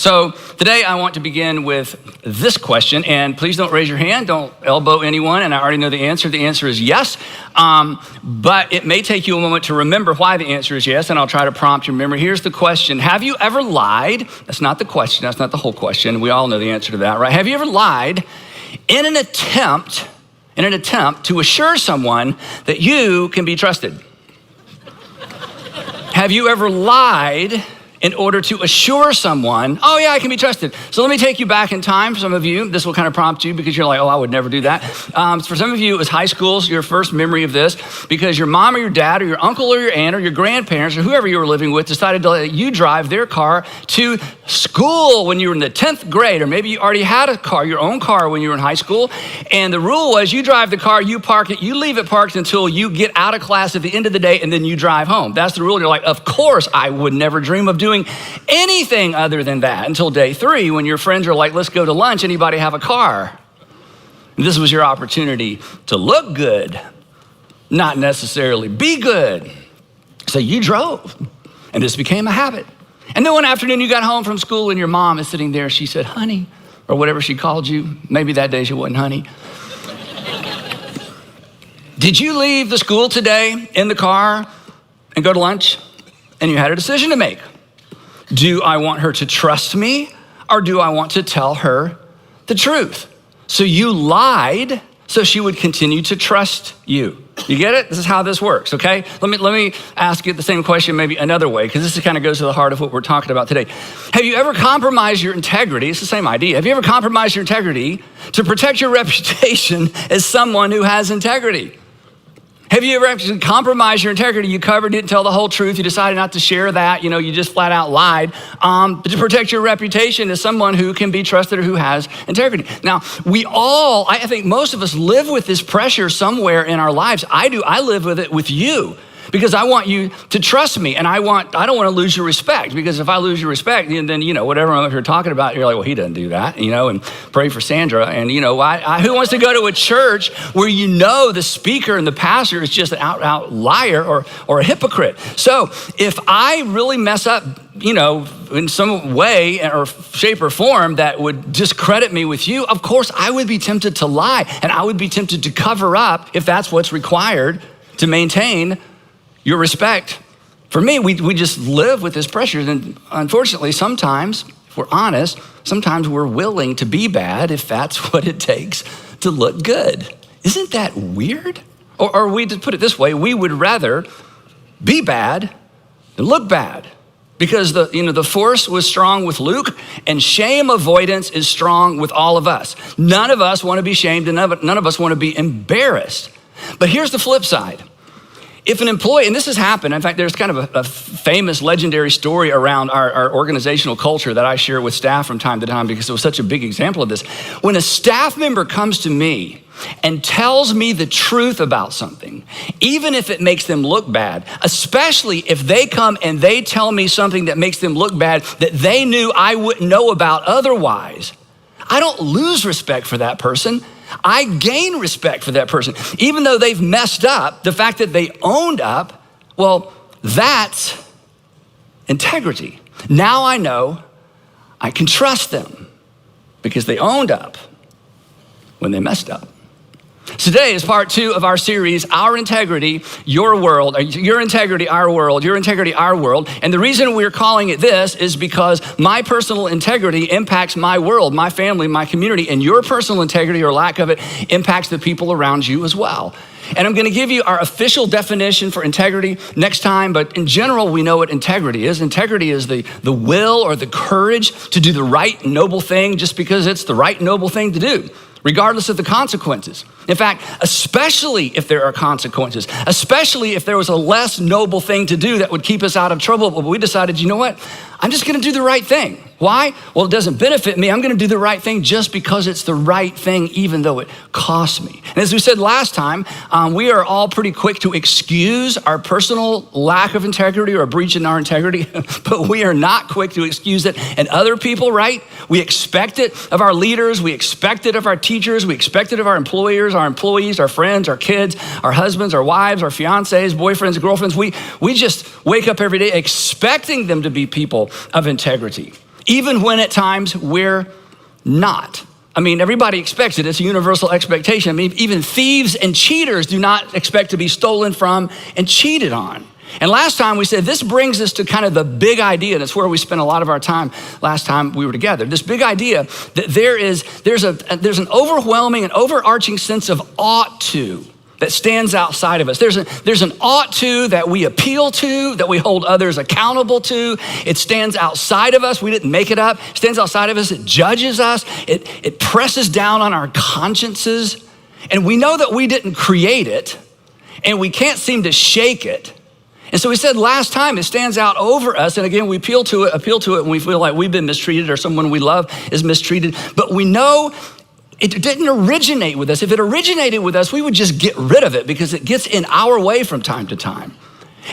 So today I want to begin with this question, and please don't raise your hand, don't elbow anyone, and I already know the answer. The answer is yes, but it may take you a moment to remember why the answer is yes, and I'll try to prompt your memory. Here's the question. Have you ever lied? That's not the question, that's not the whole question. We all know the answer to that, right? Have you ever lied in an attempt to assure someone that you can be trusted? Have you ever lied in order to assure someone, oh yeah, I can be trusted? So let me take you back in time. For some of you, this will kind of prompt you because you're like, oh, I would never do that. For some of you, it was high school, so your first memory of this, because your mom or your dad or your uncle or your aunt or your grandparents or whoever you were living with decided to let you drive their car to school when you were in the 10th grade, or maybe you already had a car, your own car when you were in high school. And the rule was you drive the car, you park it, you leave it parked until you get out of class at the end of the day, and then you drive home. That's the rule. You're like, of course, I would never dream of doing anything other than that until day 3 when your friends are like, let's go to lunch, anybody have a car? And this was your opportunity to look good, not necessarily be good. So you drove, and this became a habit. And then one afternoon you got home from school and your mom is sitting there, she said, honey, or whatever she called you. Maybe that day she wasn't honey. Did you leave the school today in the car and go to lunch? And you had a decision to make. Do I want her to trust me, or do I want to tell her the truth? So you lied so she would continue to trust you. You get it? This is how this works, okay? Let me ask you the same question maybe another way, because this kind of goes to the heart of what we're talking about today. Have you ever compromised your integrity? It's the same idea. Have you ever compromised your integrity to protect your reputation as someone who has integrity? Have you ever actually compromised your integrity? You covered it, didn't tell the whole truth. You decided not to share that. You just flat out lied to protect your reputation as someone who can be trusted or who has integrity. Now, I think most of us live with this pressure somewhere in our lives. I do. I live with it with you because I want you to trust me, and I don't want to lose your respect, because if I lose your respect, then whatever I'm up here talking about, you're like, well, he doesn't do that, and pray for Sandra. And who wants to go to a church where the speaker and the pastor is just an out liar or a hypocrite? So if I really mess up, in some way or shape or form that would discredit me with you, of course I would be tempted to lie, and I would be tempted to cover up if that's what's required to maintain your respect. For me, we just live with this pressure. And unfortunately, sometimes, if we're honest, sometimes we're willing to be bad if that's what it takes to look good. Isn't that weird? Or we, to put it this way, we would rather be bad than look bad. Because the force was strong with Luke, and shame avoidance is strong with all of us. None of us want to be shamed, and none of us want to be embarrassed. But here's the flip side. If an employee, and this has happened, in fact, there's kind of a famous legendary story around our organizational culture that I share with staff from time to time because it was such a big example of this. When a staff member comes to me and tells me the truth about something, even if it makes them look bad, especially if they come and they tell me something that makes them look bad that they knew I wouldn't know about otherwise, I don't lose respect for that person. I gain respect for that person. Even though they've messed up, the fact that they owned up, well, that's integrity. Now I know I can trust them because they owned up when they messed up. Today is part 2 of our series, Our Integrity, Your World, Your Integrity, Our World, Your Integrity, Our World. And the reason we're calling it this is because my personal integrity impacts my world, my family, my community, and your personal integrity or lack of it impacts the people around you as well. And I'm gonna give you our official definition for integrity next time, but in general, we know what integrity is. Integrity is the will or the courage to do the right, noble thing just because it's the right, noble thing to do, regardless of the consequences. In fact, especially if there are consequences, especially if there was a less noble thing to do that would keep us out of trouble, but we decided, you know what? I'm just gonna do the right thing. Why? Well, it doesn't benefit me. I'm gonna do the right thing just because it's the right thing, even though it costs me. And as we said last time, we are all pretty quick to excuse our personal lack of integrity or a breach in our integrity, but we are not quick to excuse it in other people, right? We expect it of our leaders. We expect it of our teachers. We expect it of our employers, our employees, our friends, our kids, our husbands, our wives, our fiancés, boyfriends, girlfriends. We just wake up every day expecting them to be people of integrity. even when at times we're not. I mean, everybody expects it. It's a universal expectation. I mean, even thieves and cheaters do not expect to be stolen from and cheated on. And last time we said, this brings us to kind of the big idea. That's where we spent a lot of our time last time we were together. This big idea that there's an overwhelming and overarching sense of ought to that stands outside of us. There's an ought to that we appeal to, that we hold others accountable to. It stands outside of us. We didn't make it up. It stands outside of us. It judges us. It presses down on our consciences. And we know that we didn't create it, and we can't seem to shake it. And so we said last time, it stands out over us. And again, we appeal to it when we feel like we've been mistreated or someone we love is mistreated. But we know it didn't originate with us. If it originated with us, we would just get rid of it because it gets in our way from time to time.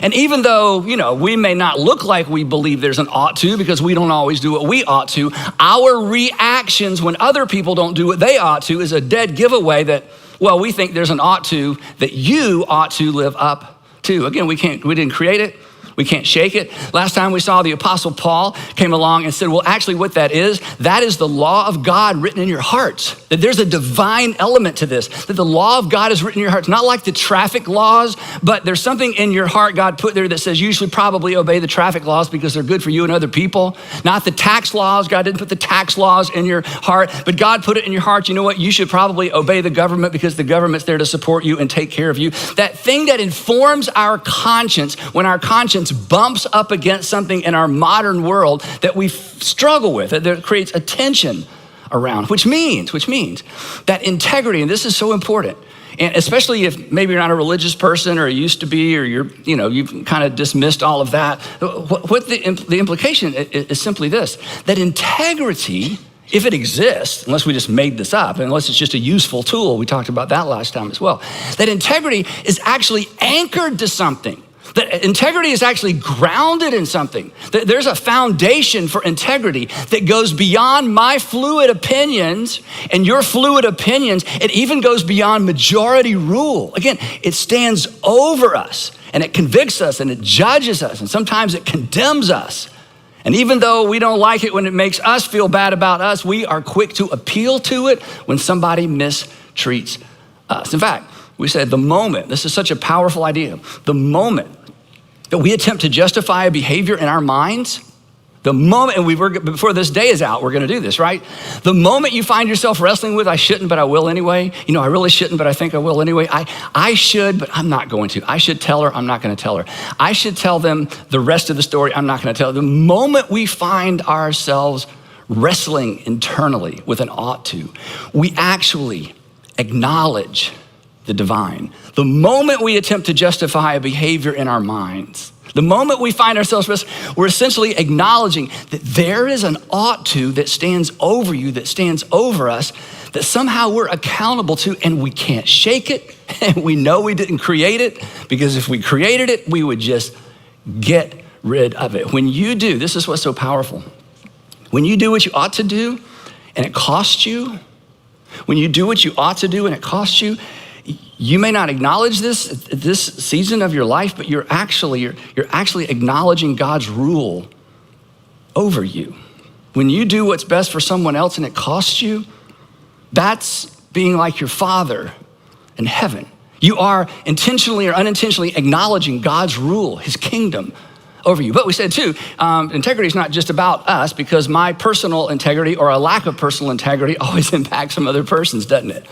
And even though, we may not look like we believe there's an ought to because we don't always do what we ought to, our reactions when other people don't do what they ought to is a dead giveaway that, we think there's an ought to that you ought to live up to. Again, we didn't create it. We can't shake it. Last time we saw the Apostle Paul came along and said, well, actually what that is the law of God written in your hearts. That there's a divine element to this, that the law of God is written in your hearts. Not like the traffic laws, but there's something in your heart God put there that says you should probably obey the traffic laws because they're good for you and other people. Not the tax laws. God didn't put the tax laws in your heart, but God put it in your heart. You know what? You should probably obey the government because the government's there to support you and take care of you. That thing that informs our conscience when our conscience bumps up against something in our modern world that we struggle with, that creates a tension around, which means that integrity, and this is so important, and especially if maybe you're not a religious person or used to be, or you've kind of dismissed all of that, what the implication is simply this, that integrity, if it exists, unless we just made this up, unless it's just a useful tool, we talked about that last time as well, that integrity is actually anchored to something. That integrity is actually grounded in something. That there's a foundation for integrity that goes beyond my fluid opinions and your fluid opinions. It even goes beyond majority rule. Again, it stands over us and it convicts us and it judges us and sometimes it condemns us. And even though we don't like it when it makes us feel bad about us, we are quick to appeal to it when somebody mistreats us. In fact, we said this is such a powerful idea, the moment that we attempt to justify a behavior in our minds, before this day is out, we're gonna do this, right? The moment you find yourself wrestling with, I shouldn't, but I will anyway. I really shouldn't, but I think I will anyway. I should, but I'm not going to. I should tell her, I'm not gonna tell her. I should tell them the rest of the story, I'm not gonna tell them. The moment we find ourselves wrestling internally with an ought to, we actually acknowledge the divine. The moment we attempt to justify a behavior in our minds, the moment we find ourselves, we're essentially acknowledging that there is an ought to that stands over you, that stands over us, that somehow we're accountable to, and we can't shake it, and we know we didn't create it, because if we created it, we would just get rid of it. When you do, this is what's so powerful. When you do what you ought to do, and it costs you, when you do what you ought to do and it costs you, you may not acknowledge this season of your life, but you're actually acknowledging God's rule over you. When you do what's best for someone else and it costs you, that's being like your Father in heaven. You are intentionally or unintentionally acknowledging God's rule, his kingdom over you. But we said too, integrity is not just about us, because my personal integrity or a lack of personal integrity always impacts some other person's, doesn't it?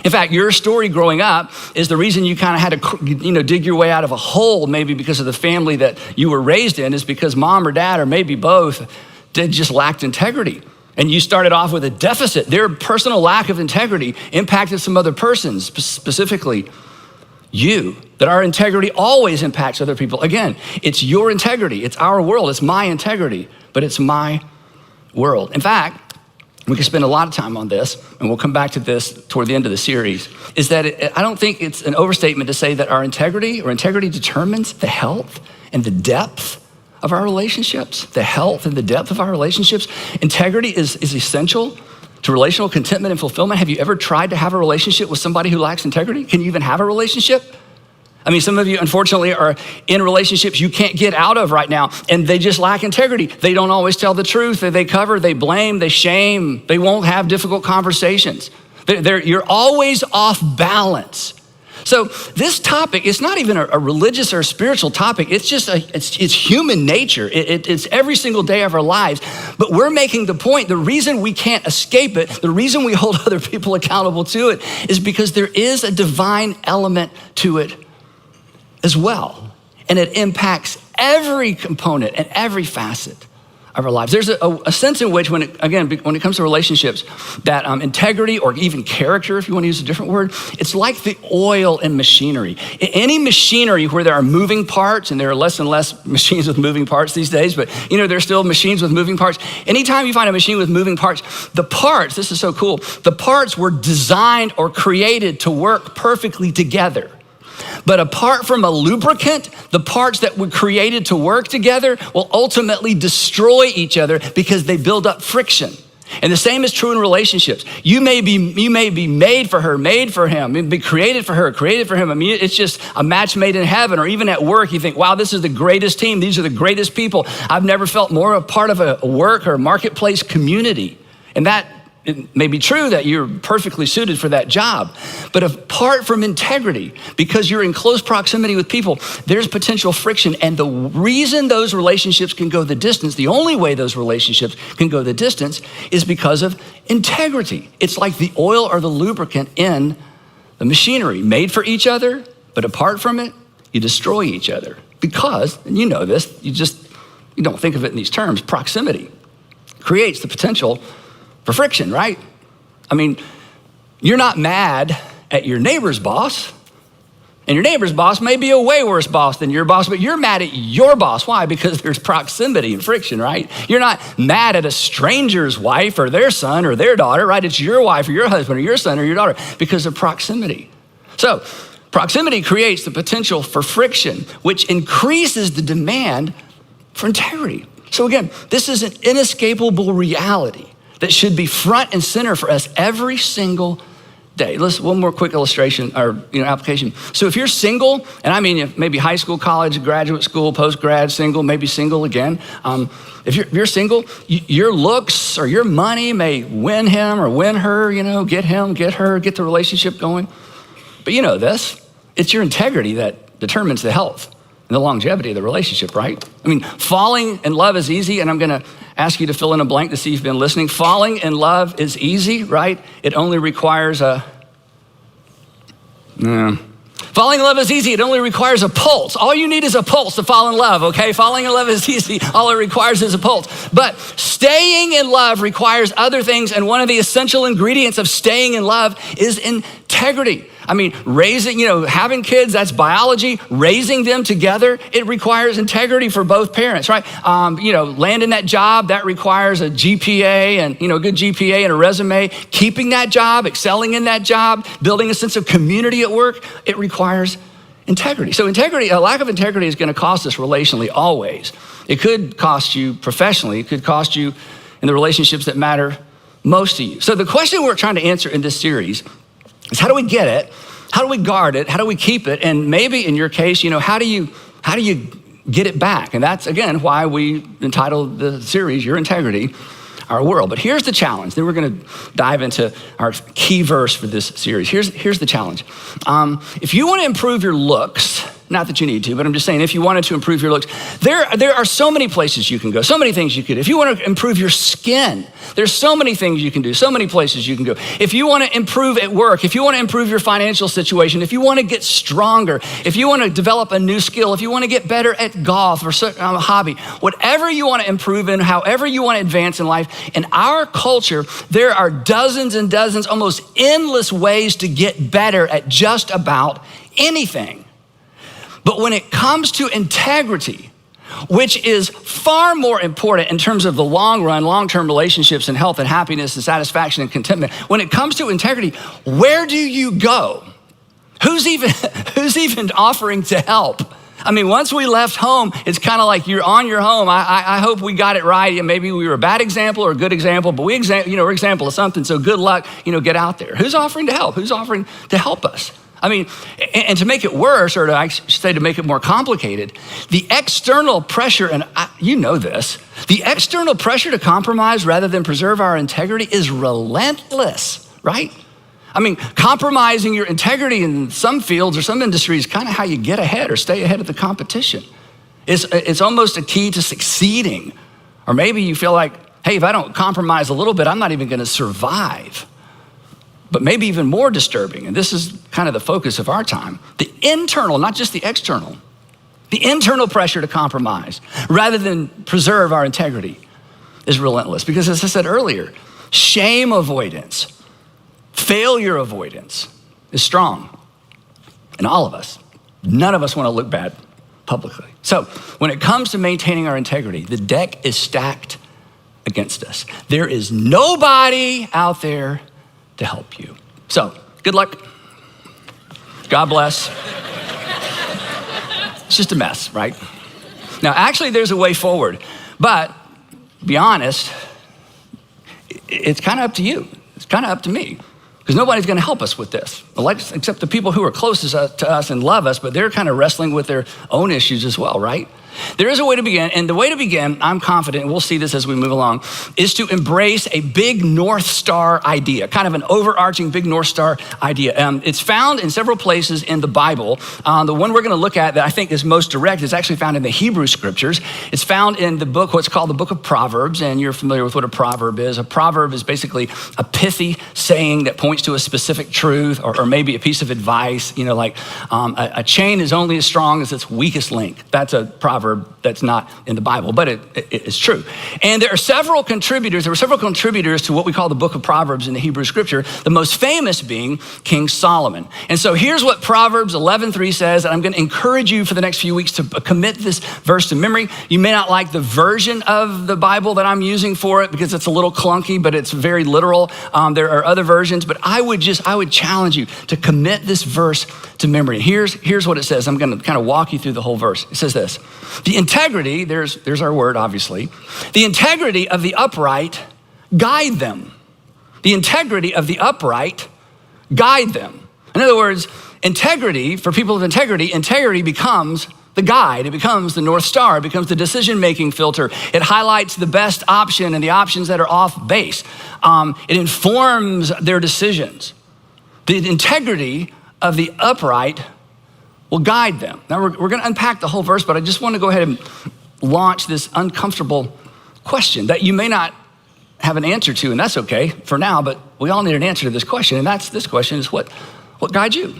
In fact, your story growing up is the reason you kind of had to, dig your way out of a hole, maybe because of the family that you were raised in, is because mom or dad, or maybe both, just lacked integrity. And you started off with a deficit. Their personal lack of integrity impacted some other persons, specifically you. That our integrity always impacts other people. Again, it's your integrity. It's our world. It's my integrity, but it's my world. In fact, we could spend a lot of time on this, and we'll come back to this toward the end of the series, is that I don't think it's an overstatement to say that our integrity determines the health and the depth of our relationships. The health and the depth of our relationships. Integrity is essential to relational contentment and fulfillment. Have you ever tried to have a relationship with somebody who lacks integrity? Can you even have a relationship? I mean, some of you, unfortunately, are in relationships you can't get out of right now, and they just lack integrity. They don't always tell the truth. They cover, they blame, they shame. They won't have difficult conversations. You're always off balance. So this topic, it's not even a religious or a spiritual topic. It's just, it's human nature. It's every single day of our lives. But we're making the point, the reason we can't escape it, the reason we hold other people accountable to it, is because there is a divine element to it as well. And it impacts every component and every facet of our lives. There's a sense in which when it comes to relationships, that integrity, or even character, if you want to use a different word, it's like the oil in machinery. In any machinery where there are moving parts, and there are less and less machines with moving parts these days, but there's still machines with moving parts. Anytime you find a machine with moving parts, the parts, this is so cool, the parts were designed or created to work perfectly together. But apart from a lubricant, the parts that were created to work together will ultimately destroy each other because they build up friction. And the same is true in relationships. You may be made for her, made for him, be created for her, created for him. I mean, it's just a match made in heaven. Or even at work, you think, wow, this is the greatest team. These are the greatest people. I've never felt more a part of a work or marketplace community. And that it may be true that you're perfectly suited for that job, but apart from integrity, because you're in close proximity with people, there's potential friction. And the reason those relationships can go the distance, the only way those relationships can go the distance, is because of integrity. It's like the oil or the lubricant in the machinery, made for each other, but apart from it, you destroy each other. Because, and you know this, you don't think of it in these terms, proximity creates the potential for friction, right? I mean, you're not mad at your neighbor's boss, and your neighbor's boss may be a way worse boss than your boss, but you're mad at your boss. Why? Because there's proximity and friction, right? You're not mad at a stranger's wife or their son or their daughter, right? It's your wife or your husband or your son or your daughter because of proximity. So proximity creates the potential for friction, which increases the demand for integrity. So again, this is an inescapable reality that should be front and center for us every single day. Listen, one more quick illustration or application. So if you're single, and I mean maybe high school, college, graduate school, post-grad, single, maybe single again. If you're single, your looks or your money may win him or win her, get him, get her, get the relationship going. But you know this, it's your integrity that determines the health and the longevity of the relationship, right? I mean, falling in love is easy, and I'm gonna ask you to fill in a blank to see if you've been listening. Falling in love is easy, right? It only requires Falling in love is easy. It only requires a pulse. All you need is a pulse to fall in love, okay? Falling in love is easy. All it requires is a pulse. But staying in love requires other things, and one of the essential ingredients of staying in love is integrity. I mean, having kids, that's biology. Raising them together, it requires integrity for both parents, right? Landing that job, that requires a GPA and, a good GPA and a resume. Keeping that job, excelling in that job, building a sense of community at work, it requires integrity. So a lack of integrity is gonna cost us relationally always. It could cost you professionally. It could cost you in the relationships that matter most to you. So the question we're trying to answer in this series is, how do we get it? How do we guard it? How do we keep it? And maybe in your case, how do you get it back? And that's, again, why we entitled the series, Your Integrity, Our World. But here's the challenge. Then we're gonna dive into our key verse for this series. Here's the challenge. If you wanna improve your looks, not that you need to, but I'm just saying, if you wanted to improve your looks, there are so many places you can go, so many things you could. If you want to improve your skin, there's so many things you can do, so many places you can go. If you want to improve at work, if you want to improve your financial situation, if you want to get stronger, if you want to develop a new skill, if you want to get better at golf or a hobby, whatever you want to improve in, however you want to advance in life, in our culture, there are dozens and dozens, almost endless ways to get better at just about anything. But when it comes to integrity, which is far more important in terms of the long-term relationships and health and happiness and satisfaction and contentment, when it comes to integrity, where do you go? Who's even offering to help? I mean, once we left home, it's kind of like you're on your home. I hope we got it right. Maybe we were a bad example or a good example, but we're example of something. So good luck, get out there. Who's offering to help? Who's offering to help us? I mean, and to make it worse, or I should say to make it more complicated, the external pressure, and you know this, the external pressure to compromise rather than preserve our integrity is relentless, right? I mean, compromising your integrity in some fields or some industries is kind of how you get ahead or stay ahead of the competition. It's almost a key to succeeding. Or maybe you feel like, hey, if I don't compromise a little bit, I'm not even gonna survive. But maybe even more disturbing, and this is kind of the focus of our time, the internal, not just the external, the internal pressure to compromise rather than preserve our integrity is relentless. Because as I said earlier, shame avoidance, failure avoidance is strong in all of us. None of us want to look bad publicly. So when it comes to maintaining our integrity, the deck is stacked against us. There is nobody out there to help you. So, good luck. God bless. It's just a mess, right? Now, actually, there's a way forward, but be honest, it's kind of up to you. It's kind of up to me, because nobody's gonna help us with this, except the people who are closest to us and love us, but they're kind of wrestling with their own issues as well, right? There is a way to begin, and the way to begin, I'm confident, and we'll see this as we move along, is to embrace a big North Star idea, kind of an overarching big North Star idea. It's found in several places in the Bible. The one we're gonna look at that I think is most direct is actually found in the Hebrew scriptures. It's found in the book, what's called the book of Proverbs, and you're familiar with what a proverb is. A proverb is basically a pithy saying that points to a specific truth or maybe a piece of advice, like a chain is only as strong as its weakest link. That's a proverb that's not in the Bible, but it's true. And there were several contributors to what we call the book of Proverbs in the Hebrew scripture, the most famous being King Solomon. And so here's what Proverbs 11:3 says, and I'm gonna encourage you for the next few weeks to commit this verse to memory. You may not like the version of the Bible that I'm using for it because it's a little clunky, but it's very literal. There are other versions, but I would challenge you to commit this verse to memory. Here's what it says. I'm gonna kind of walk you through the whole verse. It says this: the integrity, there's our word, obviously. The integrity of the upright guide them. The integrity of the upright guide them. In other words, integrity, for people of integrity becomes the guide. It becomes the North Star. It becomes the decision-making filter. It highlights the best option and the options that are off base. It informs their decisions. The integrity of the upright will guide them. Now we're gonna unpack the whole verse, but I just wanna go ahead and launch this uncomfortable question that you may not have an answer to, and that's okay for now, but we all need an answer to this question, and this question is what guides you?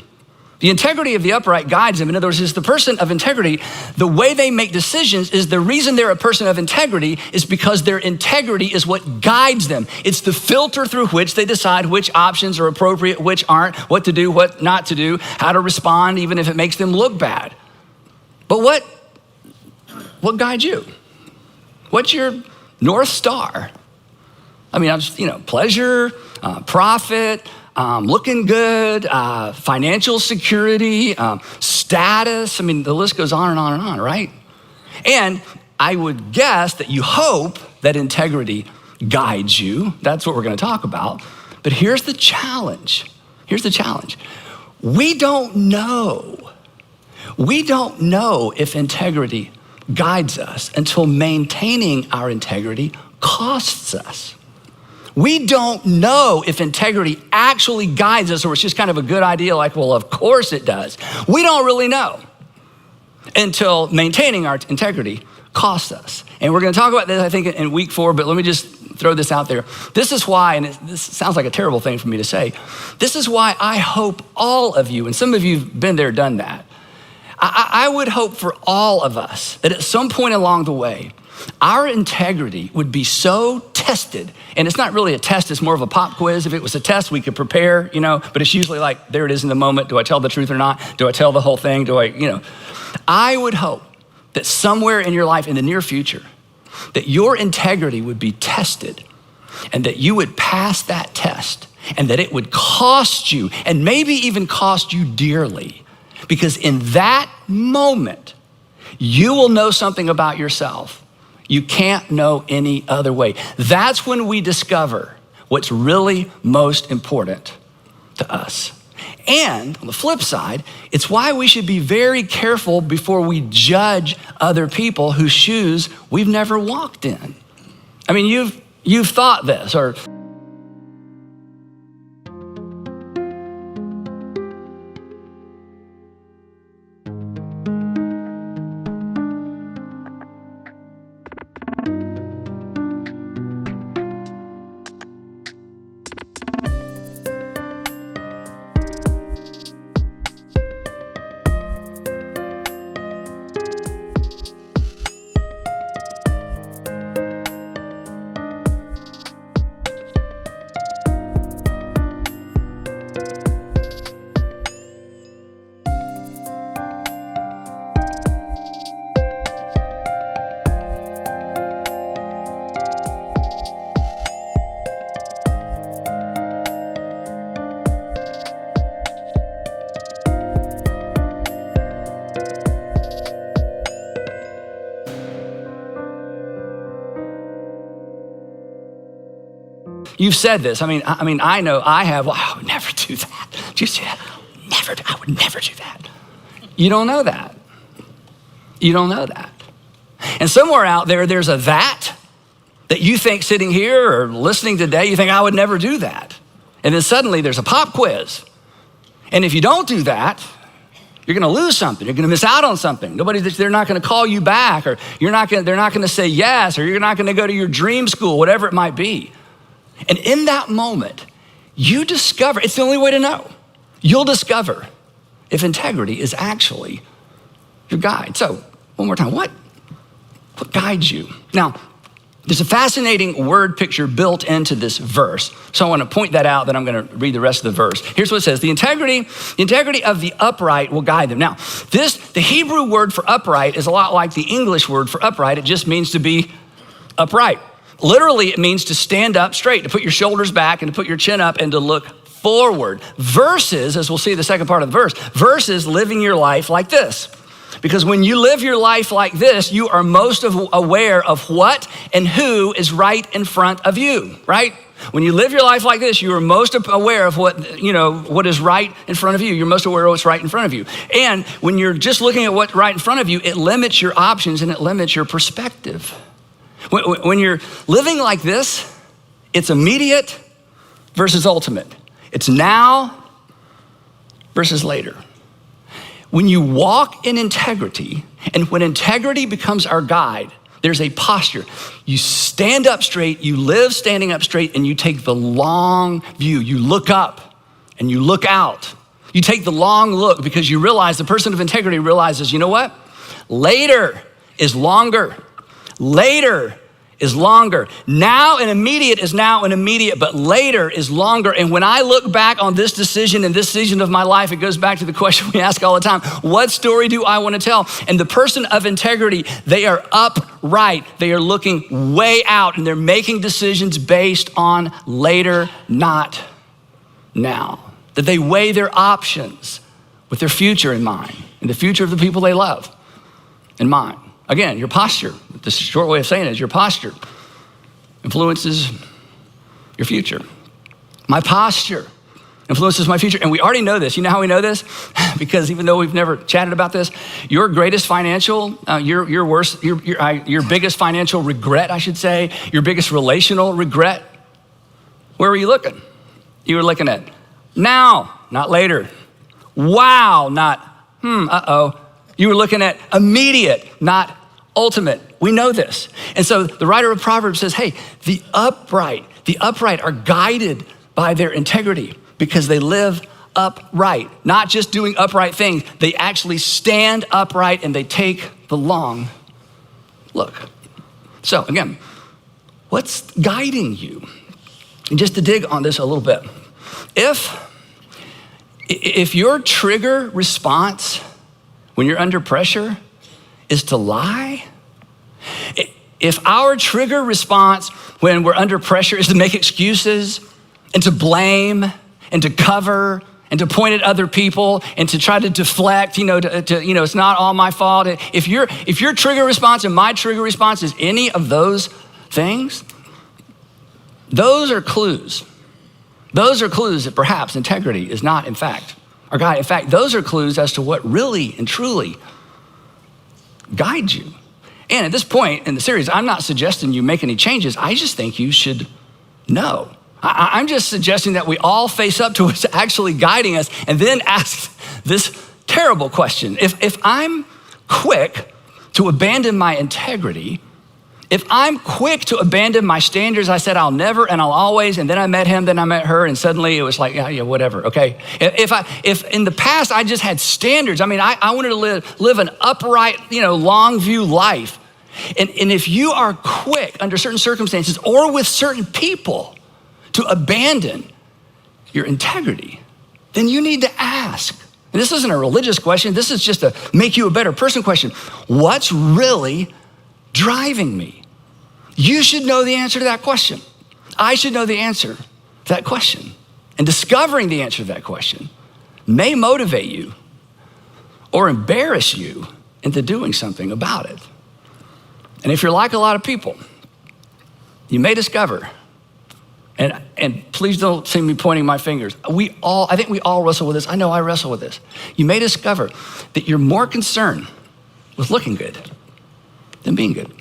The integrity of the upright guides them. In other words, is the person of integrity, the way they make decisions is the reason they're a person of integrity is because their integrity is what guides them. It's the filter through which they decide which options are appropriate, which aren't, what to do, what not to do, how to respond, even if it makes them look bad. But what guides you? What's your North Star? I mean, pleasure, profit, looking good, financial security, status. I mean, the list goes on and on and on, right? And I would guess that you hope that integrity guides you. That's what we're gonna talk about. But here's the challenge. We don't know. We don't know if integrity guides us until maintaining our integrity costs us. We don't know if integrity actually guides us or it's just kind of a good idea like, well, of course it does. We don't really know until maintaining our integrity costs us. And we're gonna talk about this, I think, in week 4, but let me just throw this out there. This is why, and this sounds like a terrible thing for me to say, this is why I hope all of you, and some of you have been there, done that, I would hope for all of us that at some point along the way, our integrity would be so tested, and it's not really a test, it's more of a pop quiz. If it was a test, we could prepare, but it's usually like, there it is in the moment. Do I tell the truth or not? Do I tell the whole thing? I would hope that somewhere in your life in the near future, that your integrity would be tested and that you would pass that test and that it would cost you and maybe even cost you dearly. Because in that moment, you will know something about yourself you can't know any other way. That's when we discover what's really most important to us. And on the flip side, it's why we should be very careful before we judge other people whose shoes we've never walked in. I mean, you've thought this, or you've said this. I mean, I know I have. Well, I would never do that. Did you see that? I would never do that. You don't know that. You don't know that. And somewhere out there, there's a that you think sitting here or listening today, you think I would never do that. And then suddenly there's a pop quiz. And if you don't do that, you're gonna lose something. You're gonna miss out on something. They're not gonna call you back, or they're not gonna say yes, or you're not gonna go to your dream school, whatever it might be. And in that moment, you discover, it's the only way to know. You'll discover if integrity is actually your guide. So, one more time, what guides you? Now, there's a fascinating word picture built into this verse. So I want to point that out, then I'm going to read the rest of the verse. Here's what it says. The integrity of the upright will guide them. Now, the Hebrew word for upright is a lot like the English word for upright. It just means to be upright. Literally, it means to stand up straight, to put your shoulders back and to put your chin up and to look forward. Versus, as we'll see the second part of the verse, versus living your life like this. Because when you live your life like this, you are most aware of what and who is right in front of you, right? When you live your life like this, you are most aware of what is right in front of you. You're most aware of what's right in front of you. And when you're just looking at what's right in front of you, it limits your options and it limits your perspective. When you're living like this, it's immediate versus ultimate. It's now versus later. When you walk in integrity, and when integrity becomes our guide, there's a posture. You stand up straight, you live standing up straight, and you take the long view. You look up and you look out. You take the long look because you realize, the person of integrity realizes, you know what? Later is longer. Later is longer. Now and immediate is now and immediate, but later is longer. And when I look back on this decision and this season of my life, it goes back to the question we ask all the time: what story do I want to tell? And the person of integrity, they are upright. They are looking way out and they're making decisions based on later, not now. That they weigh their options with their future in mind and the future of the people they love in mind. Again, your posture, the short way of saying it is your posture influences your future. My posture influences my future. And we already know this. You know how we know this? Because even though we've never chatted about this, your greatest financial, your biggest financial regret, I should say, your biggest relational regret, where were you looking? You were looking at now, not later. Wow, not uh-oh. You were looking at immediate, not ultimate. We know this. And so the writer of Proverbs says, hey, the upright are guided by their integrity because they live upright, not just doing upright things. They actually stand upright and they take the long look. So again, what's guiding you? And just to dig on this a little bit, if your trigger response when you're under pressure is to lie, if our trigger response when we're under pressure is to make excuses and to blame and to cover and to point at other people and to try to deflect, it's not all my fault. If your trigger response and my trigger response is any of those things, those are clues Those are clues that perhaps integrity is not in fact our guide. In fact, those are clues as to what really and truly guides you. And at this point in the series, I'm not suggesting you make any changes. I just think you should know. I'm just suggesting that we all face up to what's actually guiding us and then ask this terrible question. If I'm quick to abandon my integrity, if I'm quick to abandon my standards, I said I'll never and I'll always, and then I met him, then I met her, and suddenly it was like, yeah, whatever, okay? If in the past I just had standards, I wanted to live an upright, long view life. And if you are quick under certain circumstances or with certain people to abandon your integrity, then you need to ask. And this isn't a religious question. This is just a make you a better person question. What's really driving me? You should know the answer to that question. I should know the answer to that question. And discovering the answer to that question may motivate you or embarrass you into doing something about it. And if you're like a lot of people, you may discover, and please don't see me pointing my fingers. I think we all wrestle with this. I know I wrestle with this. You may discover that you're more concerned with looking good than being good.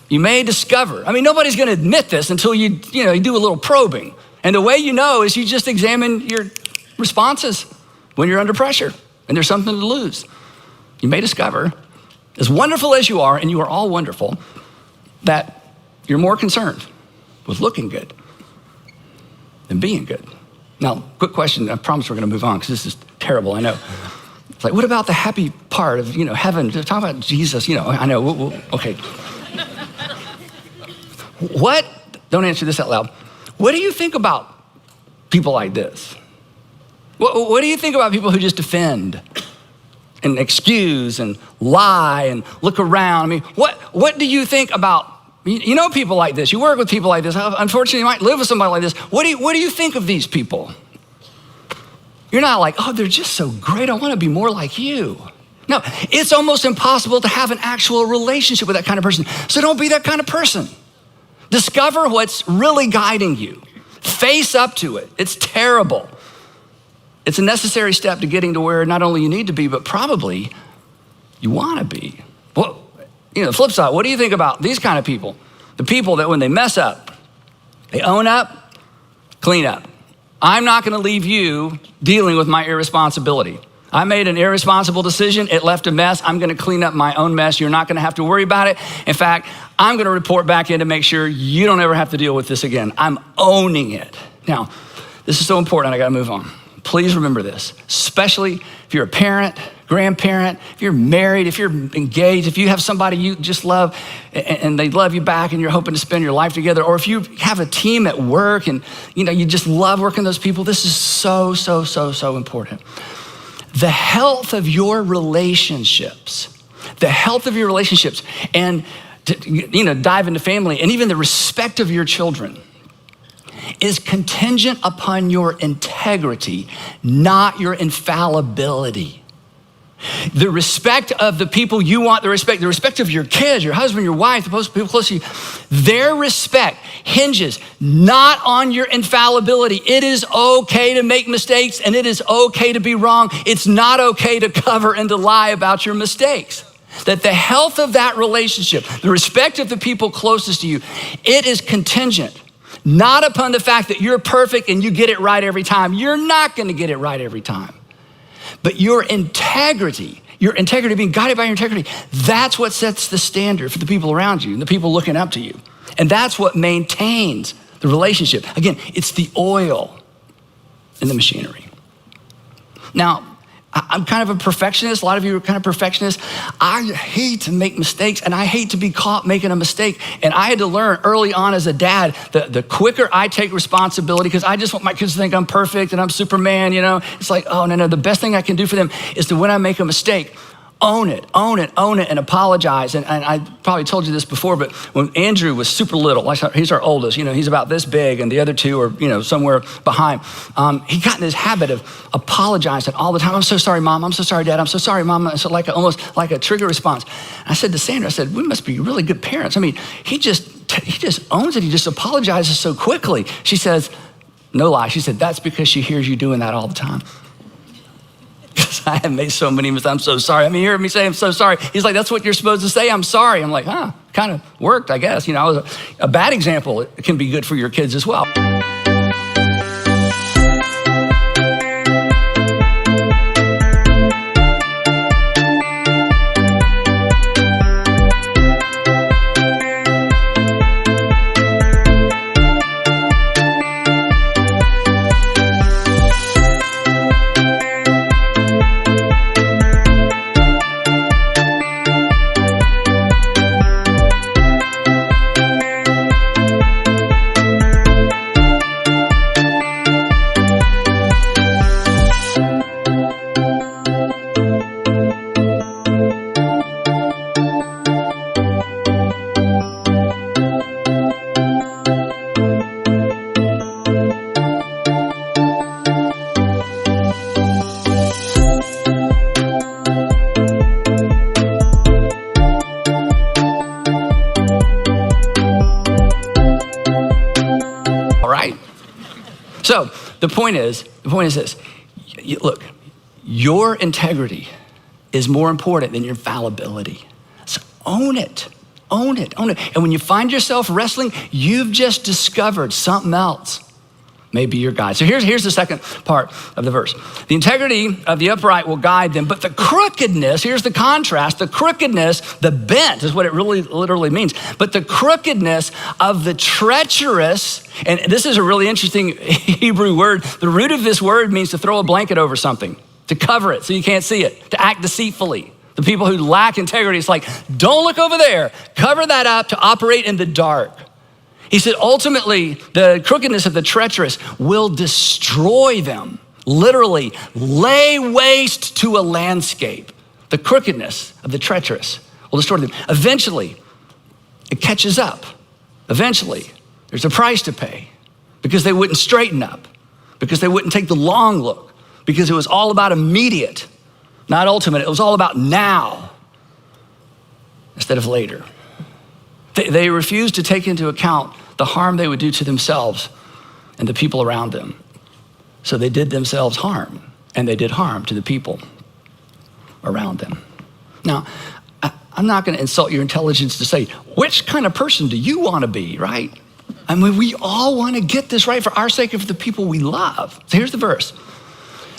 You may discover, nobody's gonna admit this until you do a little probing. And the way you know is you just examine your responses when you're under pressure and there's something to lose. You may discover, as wonderful as you are, and you are all wonderful, that you're more concerned with looking good than being good. Now, quick question, I promise we're gonna move on because this is terrible, I know. It's like, what about the happy part of, heaven? Talk about Jesus, I know, okay. Don't answer this out loud. What do you think about people like this? What do you think about people who just defend and excuse and lie and look around? What do you think about, people like this? You work with people like this. Unfortunately, you might live with somebody like this. What do you think of these people? You're not like, oh, they're just so great. I want to be more like you. No, it's almost impossible to have an actual relationship with that kind of person. So don't be that kind of person. Discover what's really guiding you. Face up to it. It's terrible. It's a necessary step to getting to where not only you need to be, but probably you want to be. Well, the flip side, what do you think about these kind of people? The people that when they mess up, they own up, clean up. I'm not going to leave you dealing with my irresponsibility. I made an irresponsible decision. It left a mess. I'm going to clean up my own mess. You're not going to have to worry about it. In fact, I'm going to report back in to make sure you don't ever have to deal with this again. I'm owning it. Now, this is so important. I got to move on. Please remember this, especially if you're a parent, grandparent, if you're married, if you're engaged, if you have somebody you just love and they love you back and you're hoping to spend your life together, or if you have a team at work and you just love working with those people, this is so, so, so, so important. The health of your relationships, and dive into family and even the respect of your children is contingent upon your integrity, not your infallibility. The respect of the people you want, the respect of your kids, your husband, your wife, the people close to you, their respect hinges not on your infallibility. It is okay to make mistakes and it is okay to be wrong. It's not okay to cover and to lie about your mistakes. That the health of that relationship, the respect of the people closest to you, it is contingent not upon the fact that you're perfect and you get it right every time. You're not going to get it right every time. But your integrity, being guided by your integrity, that's what sets the standard for the people around you and the people looking up to you. And that's what maintains the relationship. Again, it's the oil in the machinery. Now, I'm kind of a perfectionist. A lot of you are kind of perfectionists. I hate to make mistakes and I hate to be caught making a mistake. And I had to learn early on as a dad, the quicker I take responsibility, because I just want my kids to think I'm perfect and I'm Superman, It's like, oh, no, the best thing I can do for them is to when I make a mistake, own it, and apologize. And I probably told you this before, but when Andrew was super little, he's our oldest, he's about this big and the other two are, somewhere behind. He got in this habit of apologizing all the time. I'm so sorry, Mom. I'm so sorry, Dad. I'm so sorry, Mom. So almost like a trigger response. And I said to Sandra, we must be really good parents. He just owns it. He just apologizes so quickly. She says, No lie. She said, that's because she hears you doing that all the time. Because I have made so many mistakes. I'm so sorry. I mean, you heard me say, I'm so sorry. He's like, that's what you're supposed to say. I'm sorry. I'm like, kind of worked, I guess. You know, a bad example it can be good for your kids as well. So the point is this. Look, your integrity is more important than your fallibility. So own it. And when you find yourself wrestling, you've just discovered something else may be your guide. So here's the second part of the verse. The integrity of the upright will guide them, but the crookedness, here's the contrast, the crookedness, the bent is what it really literally means, but the crookedness of the treacherous, and this is a really interesting Hebrew word. The root of this word means to throw a blanket over something, to cover it so you can't see it, to act deceitfully. The people who lack integrity, it's like, don't look over there, cover that up to operate in the dark. He said, ultimately, the crookedness of the treacherous will destroy them. Literally, lay waste to a landscape. The crookedness of the treacherous will destroy them. Eventually, it catches up. Eventually, there's a price to pay because they wouldn't straighten up, because they wouldn't take the long look, because it was all about immediate, not ultimate. It was all about now instead of later. They refused to take into account the harm they would do to themselves and the people around them. So they did themselves harm, and they did harm to the people around them. Now, I'm not going to insult your intelligence to say, which kind of person do you want to be, right? I mean, we all want to get this right for our sake and for the people we love. So here's the verse.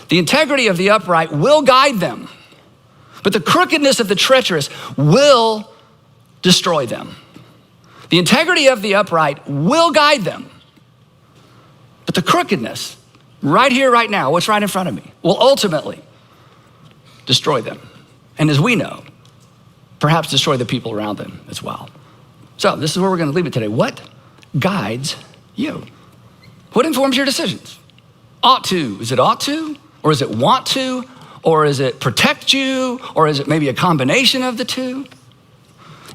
The integrity of the upright will guide them, but the crookedness of the treacherous will destroy them. The integrity of the upright will guide them, but the crookedness, right here, right now, what's right in front of me, will ultimately destroy them. And as we know, perhaps destroy the people around them as well. So this is where we're going to leave it today. What guides you? What informs your decisions? Ought to. Is it ought to? Or is it want to? Or is it protect you? Or is it maybe a combination of the two?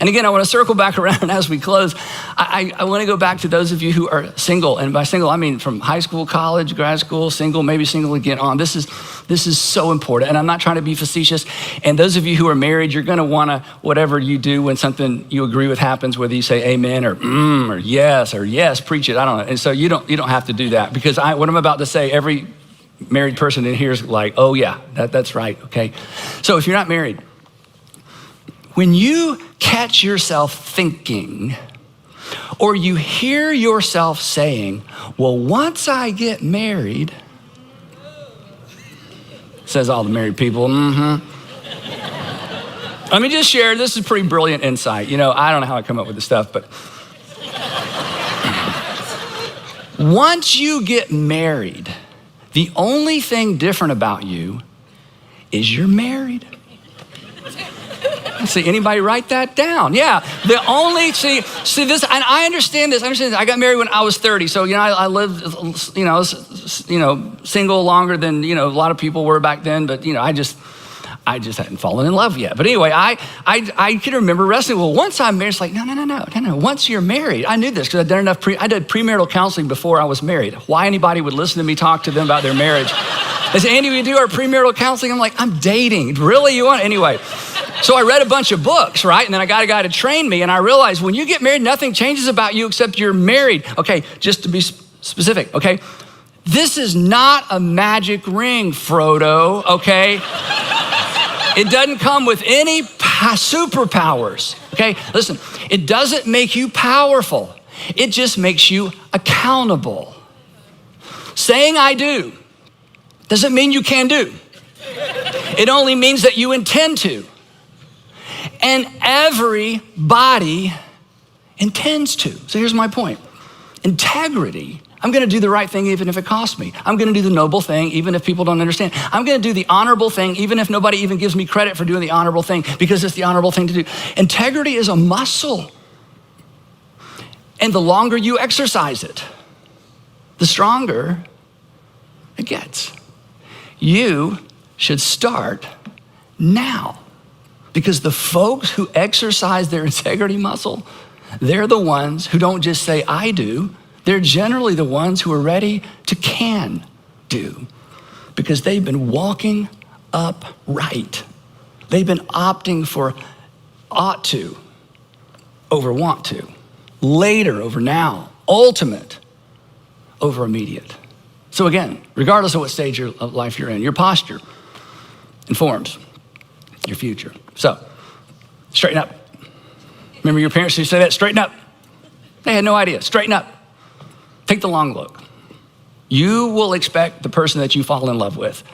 And again, I want to circle back around as we close. I want to go back to those of you who are single. And by single, I mean from high school, college, grad school, single, maybe single again on. This is so important. And I'm not trying to be facetious. And those of you who are married, you're going to want to, whatever you do when something you agree with happens, whether you say amen or yes, preach it. I don't know. And so you don't have to do that, because what I'm about to say, every married person in here is like, oh yeah, that's right, okay? So if you're not married, when you catch yourself thinking, or you hear yourself saying, well, once I get married, says all the married people, Let me just share, this is pretty brilliant insight. You know, I don't know how I come up with this stuff, but once you get married, the only thing different about you is you're married. See, anybody write that down? Yeah, the only, see this, and I understand this. I got married when I was 30, so, I lived, single longer than, a lot of people were back then, but, I just hadn't fallen in love yet. But anyway, I can remember wrestling. Well, once I'm married, it's like, no. Once you're married, I knew this because I'd done enough, I did premarital counseling before I was married. Why anybody would listen to me talk to them about their marriage. They say, Andy, we do our premarital counseling. I'm like, I'm dating. Really, you want? Anyway. So I read a bunch of books, right? And then I got a guy to train me. And I realized when you get married, nothing changes about you except you're married. Okay, just to be specific, okay? This is not a magic ring, Frodo, okay? It doesn't come with any superpowers, okay? Listen, it doesn't make you powerful. It just makes you accountable. Saying I do doesn't mean you can do. It only means that you intend to. And everybody intends to. So here's my point. Integrity. I'm gonna do the right thing even if it costs me. I'm gonna do the noble thing even if people don't understand. I'm gonna do the honorable thing even if nobody even gives me credit for doing the honorable thing because it's the honorable thing to do. Integrity is a muscle. And the longer you exercise it, the stronger it gets. You should start now because the folks who exercise their integrity muscle, they're the ones who don't just say, I do. They're generally the ones who are ready to can do because they've been walking upright. They've been opting for ought to over want to, later over now, ultimate over immediate. So again, regardless of what stage of life you're in, your posture informs your future. So straighten up. Remember your parents used to say that, straighten up. They had no idea, straighten up. Take the long look. You will expect the person that you fall in love with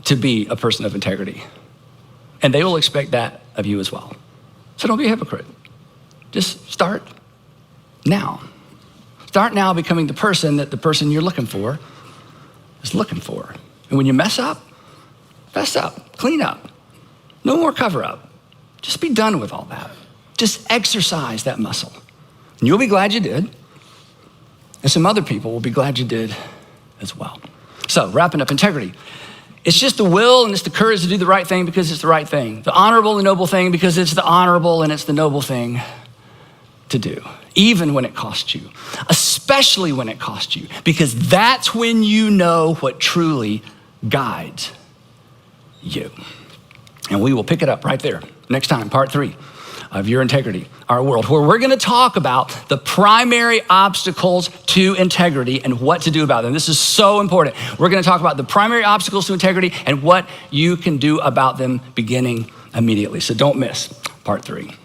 to be a person of integrity. And they will expect that of you as well. So don't be a hypocrite. Just start now. Start now becoming the person that the person you're looking for is looking for. And when you mess up, clean up. No more cover up. Just be done with all that. Just exercise that muscle. And you'll be glad you did. And some other people will be glad you did as well. So wrapping up, integrity. It's just the will and it's the courage to do the right thing because it's the right thing. The honorable and noble thing because it's the honorable and it's the noble thing to do. Even when it costs you. Especially when it costs you. Because that's when you know what truly guides you. And we will pick it up right there next time, part 3 of Your Integrity, Our World, where we're gonna talk about the primary obstacles to integrity and what to do about them. This is so important. We're gonna talk about the primary obstacles to integrity and what you can do about them beginning immediately. So don't miss part 3.